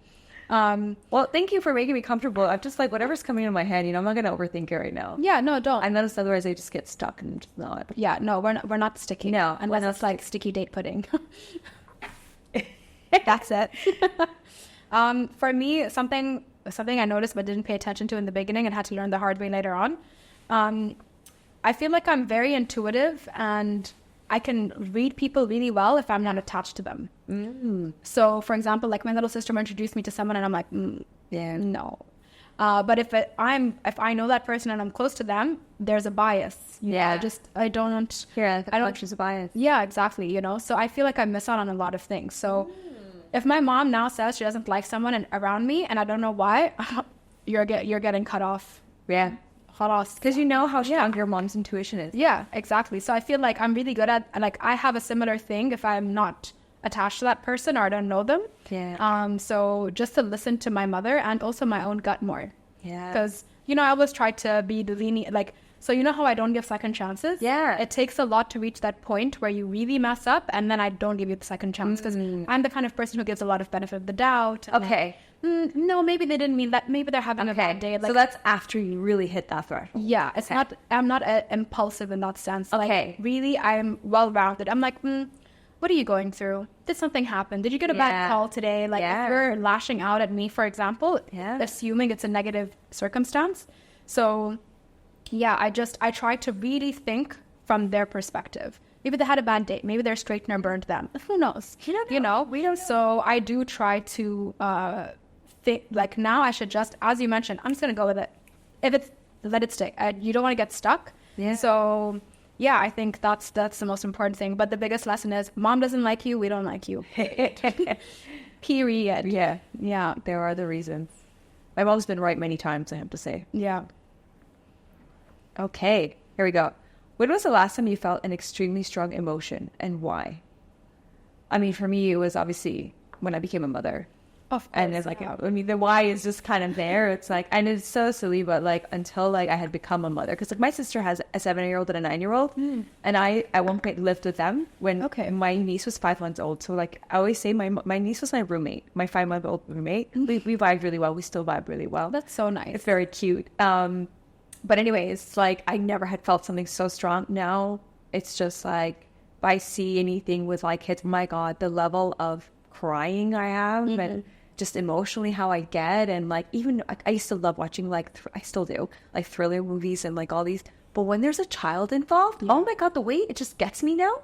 Well, thank you for making me comfortable. I'm just like, whatever's coming in my head, you know, I'm not gonna overthink it right now. Yeah, no, don't. I noticed otherwise I just get stuck and just not. Yeah, no, we're not sticky. No, unless it's like sticky date pudding. That's it. For me, something I noticed but didn't pay attention to in the beginning and had to learn the hard way later on. I feel like I'm very intuitive and I can read people really well if I'm not attached to them. So, for example, like my little sister introduced me to someone and I'm like, no. But if I know that person and I'm close to them, there's a bias. Yeah. I don't. Yeah, there's a bias. Yeah, exactly. You know, so I feel like I miss out on a lot of things. So if my mom now says she doesn't like someone around me and I don't know why, you're getting cut off. Yeah. Because you know how strong your mom's intuition is. Yeah, exactly. So I feel like I'm really good at, like, I have a similar thing if I'm not attached to that person or I don't know them. Yeah. So just to listen to my mother and also my own gut more. Yeah. Because, you know, I always try to be the lenient, like, so you know how I don't give second chances? Yeah. It takes a lot to reach that point where you really mess up and then I don't give you the second chance because I'm the kind of person who gives a lot of benefit of the doubt. Okay. Like, no, maybe they didn't mean that. Maybe they're having a bad day. Like, so that's after you really hit that threshold. Yeah, it's not. I'm not impulsive in that sense. Okay. Like, really, I'm well-rounded. I'm like, what are you going through? Did something happen? Did you get a bad call today? Like, if you're lashing out at me, for example, assuming it's a negative circumstance. So, yeah, I try to really think from their perspective. Maybe they had a bad day. Maybe their straightener burned them. Who knows? You know? We don't know. So I do try to think, like, now I should just, as you mentioned, I'm just going to go with it. If it's, let it stay. You don't want to get stuck. Yeah. So, yeah, I think that's the most important thing. But the biggest lesson is, mom doesn't like you, we don't like you. Period. Yeah. Yeah. There are the reasons. My mom's been right many times, I have to say. Yeah. Okay, here we go. When was the last time you felt an extremely strong emotion and why? I mean, for me, it was obviously when I became a mother. Of course. And it's like, I mean, the why is just kind of there. It's like, and it's so silly, but like until like I had become a mother, because like my sister has a 7-year-old and a 9-year-old, and I at one point lived with them when my niece was 5 months old. So like I always say, my niece was my roommate, my 5-month-old roommate. We vibed really well. We still vibe really well. That's so nice. It's very cute. But anyways, like I never had felt something so strong. Now it's just like if I see anything with like kids, my God, the level of crying I have and just emotionally how I get, and like even like, I used to love watching like I still do like thriller movies and like all these. But when there's a child involved, oh my God, the way it just gets me now.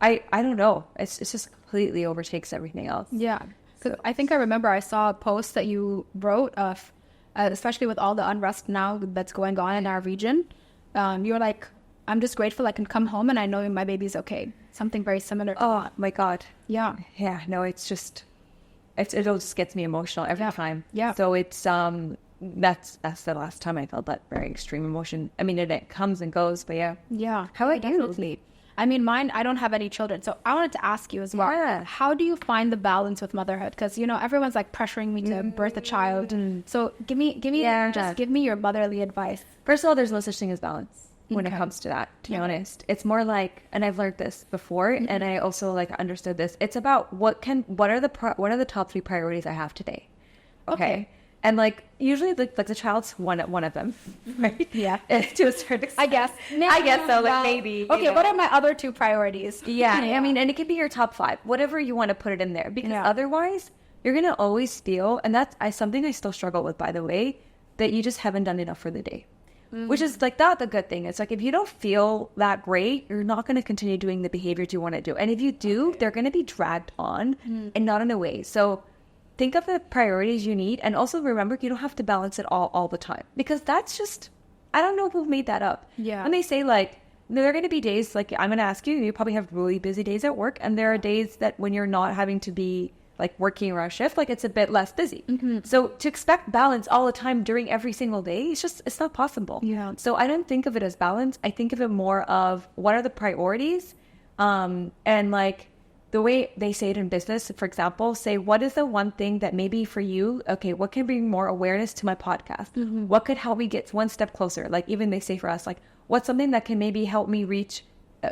I don't know. It's just completely overtakes everything else. Yeah, because I think I remember I saw a post that you wrote of. Especially with all the unrest now that's going on in our region, you're like, I'm just grateful I can come home and I know my baby's okay. Something very similar. Oh my God. Yeah. Yeah. No, it's just, it just gets me emotional every time. Yeah. So it's, that's the last time I felt that very extreme emotion. I mean, it comes and goes, but yeah. Yeah. How about you? I mean, mine, I don't have any children. So I wanted to ask you as well, how do you find the balance with motherhood? Because, you know, everyone's like pressuring me to birth a child. So give me your motherly advice. First of all, there's no such thing as balance when it comes to that, to be honest. It's more like, and I've learned this before, and I also like understood this. It's about what are the top 3 priorities I have today. Okay. And like usually like the child's one of them, right? Yeah. To a certain extent. I guess. I guess so, like maybe. Okay, what are my other 2 priorities? Yeah. I mean, and it could be your top 5, whatever you want to put it in there. Because otherwise, you're going to always feel, and that's something I still struggle with, by the way, that you just haven't done enough for the day. Which is like not the good thing. It's like if you don't feel that great, you're not going to continue doing the behaviors you want to do. And if you do, they're going to be dragged on and not in a way. So think of the priorities you need. And also remember, you don't have to balance it all the time. Because that's just, I don't know who made that up. Yeah. When they say like, there are going to be days, like I'm going to ask you, you probably have really busy days at work. And there are days that when you're not having to be like working around shift, like it's a bit less busy. So to expect balance all the time during every single day, it's not possible. Yeah. So I don't think of it as balance. I think of it more of what are the priorities, and like the way they say it in business, for example, say what is the one thing that maybe for you, okay, what can bring more awareness to my podcast? What could help me get one step closer? Like even they say for us, like what's something that can maybe help me reach,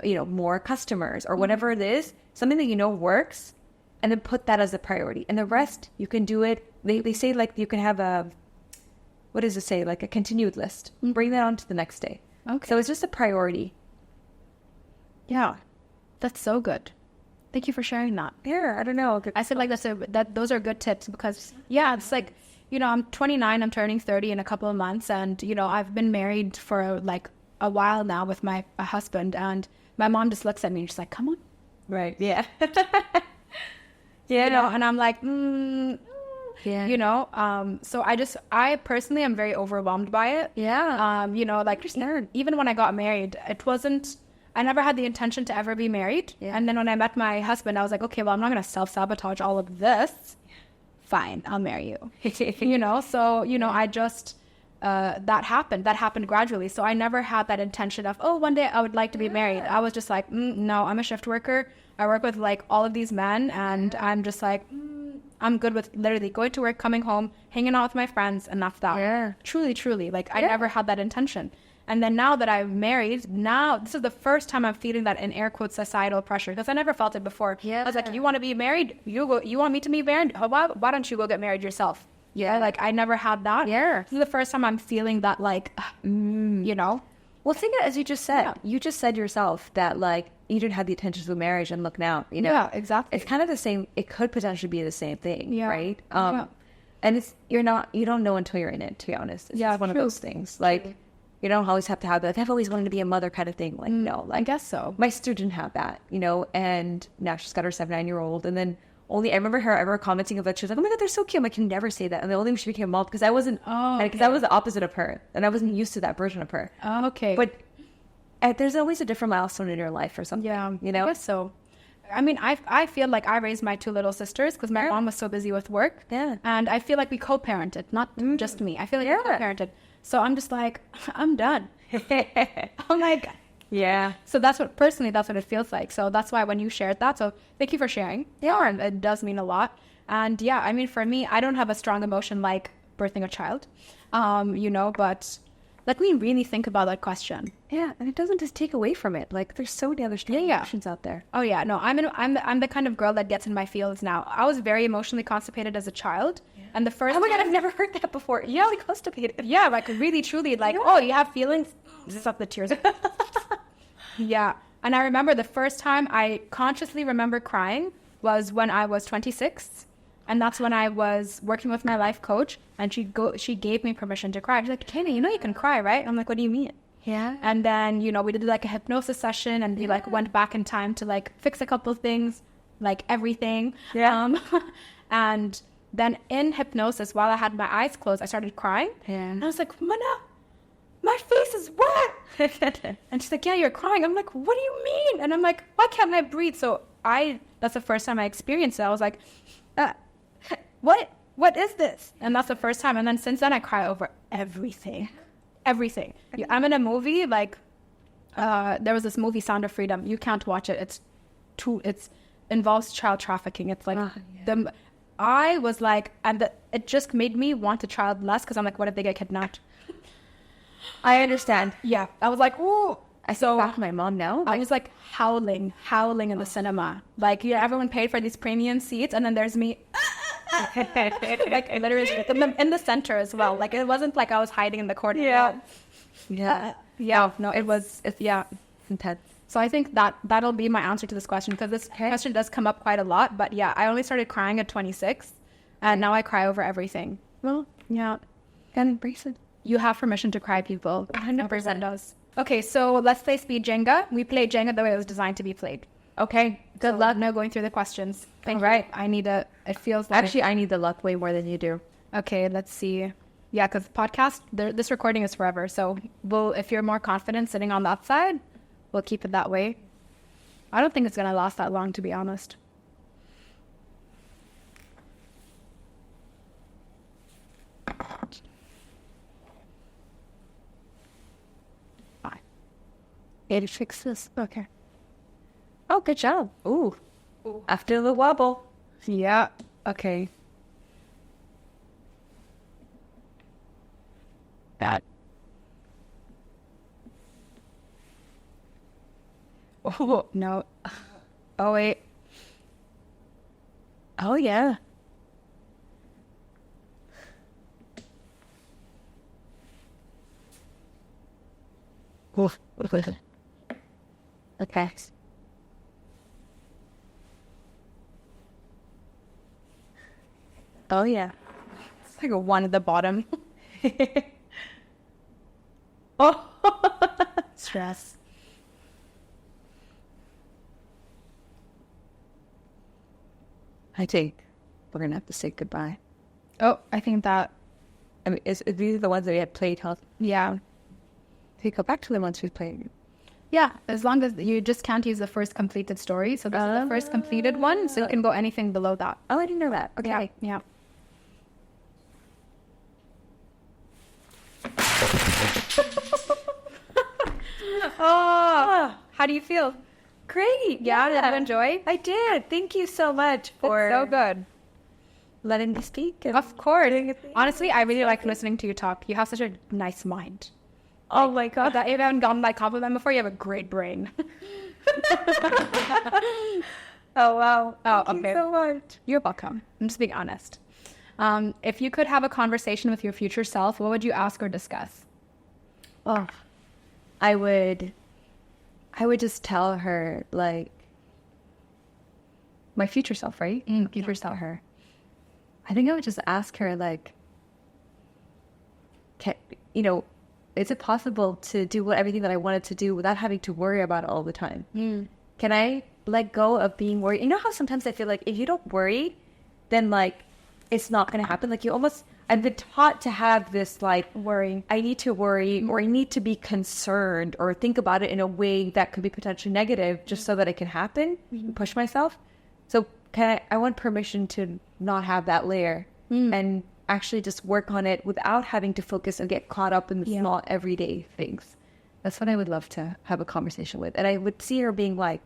more customers or whatever it is, something that works. And then put that as a priority. And the rest, you can do it. They say like you can have what does it say? Like a continued list. Bring that on to the next day. Okay. So it's just a priority. Yeah. That's so good. Thank you for sharing that. Yeah, I don't know. I feel like those are good tips because, it's like, I'm 29, I'm turning 30 in a couple of months. And, I've been married for like a while now with my husband. And my mom just looks at me and she's like, come on. Right. Yeah. Yeah, and I'm like, yeah. So I personally am very overwhelmed by it. Yeah. Like even when I got married, I never had the intention to ever be married. Yeah. And then when I met my husband, I was like, okay, well, I'm not going to self-sabotage all of this. Fine, I'll marry you. So, I just, that happened gradually. So I never had that intention of, one day I would like to be married. I was just like, no, I'm a shift worker. I work with like all of these men and I'm just like, I'm good with literally going to work, coming home, hanging out with my friends, and that's that. Yeah. Truly. Like I never had that intention. And then now that I'm married, this is the first time I'm feeling that in air quotes societal pressure because I never felt it before. Yeah. I was like, you want to be married? You want me to be married? Why don't you go get married yourself? Yeah. Like I never had that. Yeah. This is the first time I'm feeling that like, Well, think of it as you just said. Yeah. You just said yourself that like you didn't have the intentions of marriage and look now, Yeah, exactly. It's kind of the same. It could potentially be the same thing, Yeah. right? Yeah. And you don't know until you're in it, to be honest. It's just one true. of those things. Like, you don't always have to have that. Like, I've always wanted to be a mother kind of thing. Like, no. Like, I guess so. My sister didn't have that, and now she's got her 9-year-old. And then I remember her ever commenting about, she was like, oh my God, they're so cute. I can never say that. And the only time she became a mom, because I wasn't, because I was the opposite of her. And I wasn't used to that version of her. Oh, okay. But there's always a different milestone in your life or something. Yeah, I guess so. I mean, I feel like I raised my 2 little sisters because my mom was so busy with work. Yeah. And I feel like we co-parented, not just me. I feel like we co-parented. So I'm just like, I'm done. I'm like, yeah. so that's what it feels like. So that's why when you shared that, so thank you for sharing. Yeah. It does mean a lot. And yeah, I mean, for me, I don't have a strong emotion like birthing a child, but let me really think about that question. Yeah, and it doesn't just take away from it. Like, there's so many other strong emotions out there. Oh yeah, no, I'm the kind of girl that gets in my feels now. I was very emotionally constipated as a child, and the first. Oh my God, I've never heard that before. Yeah, like constipated. Yeah, like really, truly, like oh, you have feelings. This is up the tears. Yeah, and I remember the first time I consciously remember crying was when I was 26. And that's when I was working with my life coach, and she gave me permission to cry. She's like, Kenny, you can cry, right? I'm like, what do you mean? Yeah. And then, we did like a hypnosis session, and we like went back in time to like fix a couple of things, like everything. Yeah. And then in hypnosis, while I had my eyes closed, I started crying. Yeah. And I was like, Mana, my face is wet. And she's like, yeah, you're crying. I'm like, what do you mean? And I'm like, why can't I breathe? So that's the first time I experienced it. I was like, what is this? And that's the first time. And then since then I cry over everything. I'm in a movie, like there was this movie, Sound of Freedom. You can't watch it. It involves child trafficking. It's like I was like, and it just made me want a child less, because I'm like, what if they get kidnapped? I understand. Yeah, I was like, ooh. I so back to my mom now. I was like howling in the cinema. Like, everyone paid for these premium seats, and then there's me. like literally in the center as well. Like it wasn't like I was hiding in the corner. Yeah. No, it's intense. So I think that'll be my answer to this question, because this question does come up quite a lot. But yeah, I only started crying at 26, and now I cry over everything. Well, yeah, and embrace it. You have permission to cry, people. 100% does. Okay, so let's play speed Jenga. We played Jenga the way it was designed to be played. Okay, good luck. No going through the questions. All right. It feels like... Actually, I need the luck way more than you do. Okay, let's see. Yeah, because podcast, this recording is forever. So if you're more confident sitting on that side, we'll keep it that way. I don't think it's going to last that long, to be honest. Fine. Gotta fix this. Okay. Oh, good job. Ooh. After the wobble. Yeah. Okay. That. Oh, no. Oh, wait. Oh, yeah. Okay. Oh, yeah. It's like a 1 at the bottom. Oh, Stress. I think we're going to have to say goodbye. Oh, I think that... I mean, these are the ones that we had played, huh? Yeah. We go back to the ones we played. Yeah, as long as you just can't use the first completed story. So this is the first completed one, so you can go anything below that. Oh, I didn't know that. Okay. Yeah. Oh, how do you feel? Great. Yeah, did you enjoy? I did. Thank you so much for so good. letting me speak. Of course. Honestly, I really like listening to you talk. You have such a nice mind. Oh my God. If you haven't gotten that compliment before, you have a great brain. Oh, wow. Oh, Thank okay. you so much. You're welcome. I'm just being honest. If you could have a conversation with your future self, what would you ask or discuss? Oh, I would just tell her, like, my future self, right? Future self. Her. I think I would just ask her, like, is it possible to do everything that I wanted to do without having to worry about it all the time? Can I let go of being worried? You know how sometimes I feel like if you don't worry, then, like, it's not going to happen. Like, I've been taught to have this, like, Worry. I need to worry, or I need to be concerned, or think about it in a way that could be potentially negative just so that it can happen, push myself. So I want permission to not have that layer and actually just work on it without having to focus and get caught up in the small everyday things. That's what I would love to have a conversation with. And I would see her being like,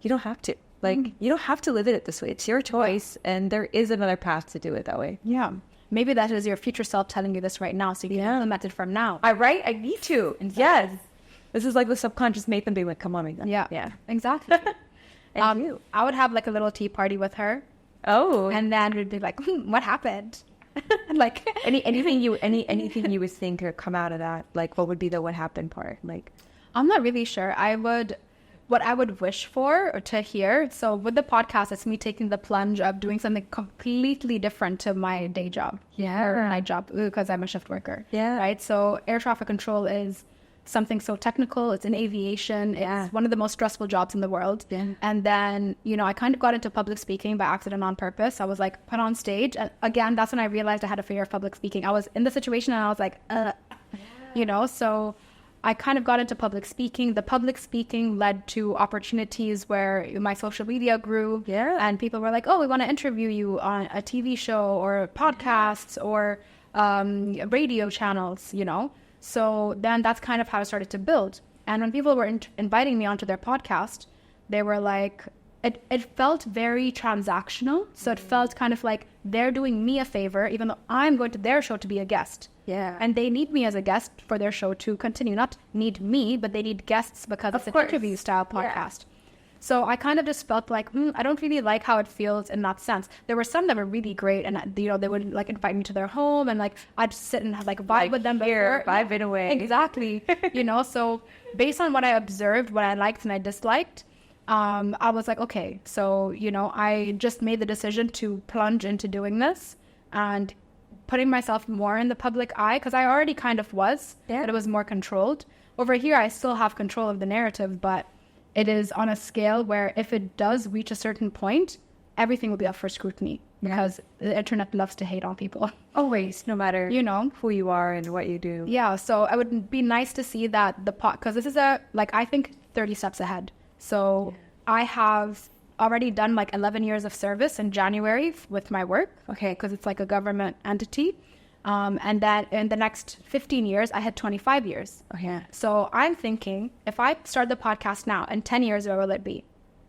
you don't have to. Like, you don't have to live it this way. It's your choice, and there is another path to do it that way. Yeah. Maybe that is your future self telling you this right now, so you can implement it from now. Right? I need to. Yes. This is like the subconscious Maitha being like, come on, Maitha. Yeah, exactly. And you. I would have like a little tea party with her, Oh. and then we'd be like, what happened? Like anything you would think or come out of that, like, what would be the what happened part? Like, I'm not really sure. What I would wish for or to hear. So with the podcast, it's me taking the plunge of doing something completely different to my day job. Yeah. Or my job, because I'm a shift worker. Yeah. Right. So air traffic control is something so technical. It's in aviation. It's one of the most stressful jobs in the world. Yeah. And then, I kind of got into public speaking by accident on purpose. I was like put on stage. And again, that's when I realized I had a fear of public speaking. I was in the situation and I was like, so I kind of got into public speaking. The public speaking led to opportunities where my social media grew. Yeah. And people were like, oh, we want to interview you on a TV show or podcasts or radio channels, So then that's kind of how I started to build. And when people were inviting me onto their podcast, they were like, it felt very transactional. So it felt kind of like they're doing me a favor, even though I'm going to their show to be a guest. Yeah. And they need me as a guest for their show to continue. Not need me, but they need guests because it's an interview style podcast. So I kind of just felt like, I don't really like how it feels in that sense. There were some that were really great, and you know, they would like invite me to their home, and like I'd sit and have like vibe with them. Vibe it away. Exactly. You know, so based on what I observed, what I liked and I disliked, I was like, okay, so you know, I just made the decision to plunge into doing this and putting myself more in the public eye, because I already kind of was, but it was more controlled. Over here, I still have control of the narrative, but it is on a scale where if it does reach a certain point, everything will be up for scrutiny, because the internet loves to hate on people. Always, no matter, you know, who you are and what you do. Yeah, so it would be nice to see that because this is I think 30 steps ahead. So I have already done like 11 years of service in January with my work. Okay, because it's like a government entity. And that in the next 15 years, I had 25 years. Okay. So I'm thinking, if I start the podcast now, in 10 years, where will it be?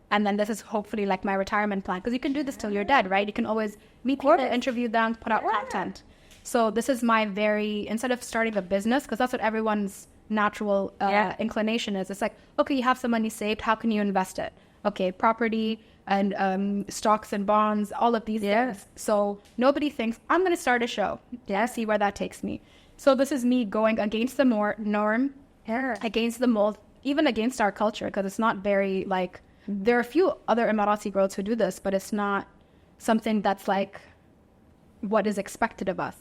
And then this is hopefully like my retirement plan, because you can do this till you're dead, right? You can always meet people, interview them, put out content. So this is my instead of starting a business, because that's what everyone's natural inclination is. It's like, okay, you have some money saved. How can you invest it? Okay, property and stocks and bonds, all of these things. So nobody thinks, I'm going to start a show. See where that takes me. So this is me going against the norm, against the mold, even against our culture, because it's not very like, there are a few other Emirati girls who do this, but it's not something that's like what is expected of us.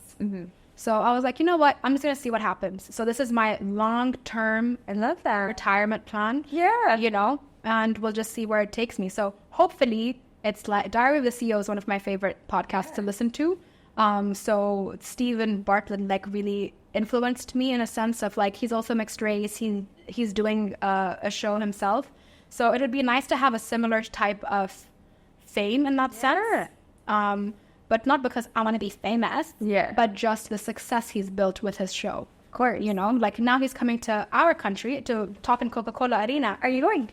So I was like, you know what? I'm just going to see what happens. So this is my long-term retirement plan. You know, and we'll just see where it takes me. So hopefully it's like Diary of the CEO is one of my favorite podcasts to listen to. So Stephen Bartlett like really influenced me in a sense of like, he's also mixed race. He's doing a show himself. So it would be nice to have a similar type of fame in that sense. But not because I want to be famous, but just the success he's built with his show. Of course. You know, like now he's coming to our country to talk in Coca-Cola Arena. Are you going?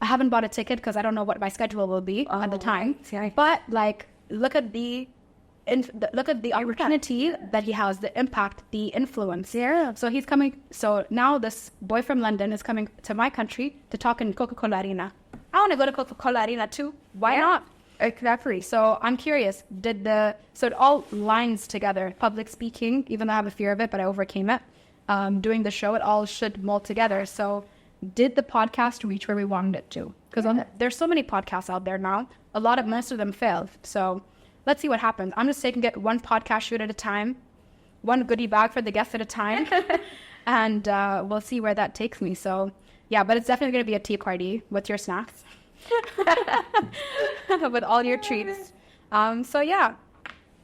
I haven't bought a ticket because I don't know what my schedule will be at the time. But like, look at the opportunity that he has, the impact, the influence. So he's coming. So now this boy from London is coming to my country to talk in Coca-Cola Arena. I want to go to Coca-Cola Arena too. Why not? Exactly. So I'm curious, so it all lines together. Public speaking, even though I have a fear of it, but I overcame it. Doing the show, it all should mold together. So did the podcast reach where we wanted it to? Because there's so many podcasts out there now. Most of them failed. So let's see what happens. I'm just taking it one podcast shoot at a time, one goodie bag for the guests at a time. And we'll see where that takes me. So yeah, but it's definitely going to be a tea party with your snacks. With all your treats. So yeah,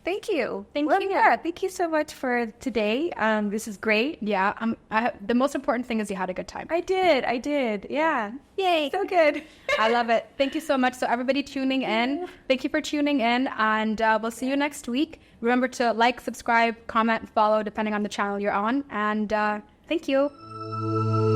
thank you. Thank you. Yeah, thank you so much for today. This is great. Yeah, the most important thing is you had a good time. I did. Yeah. Yay. So good. I love it. Thank you so much. So everybody tuning in, thank you for tuning in, and we'll see you next week. Remember to like, subscribe, comment, follow, depending on the channel you're on. And thank you.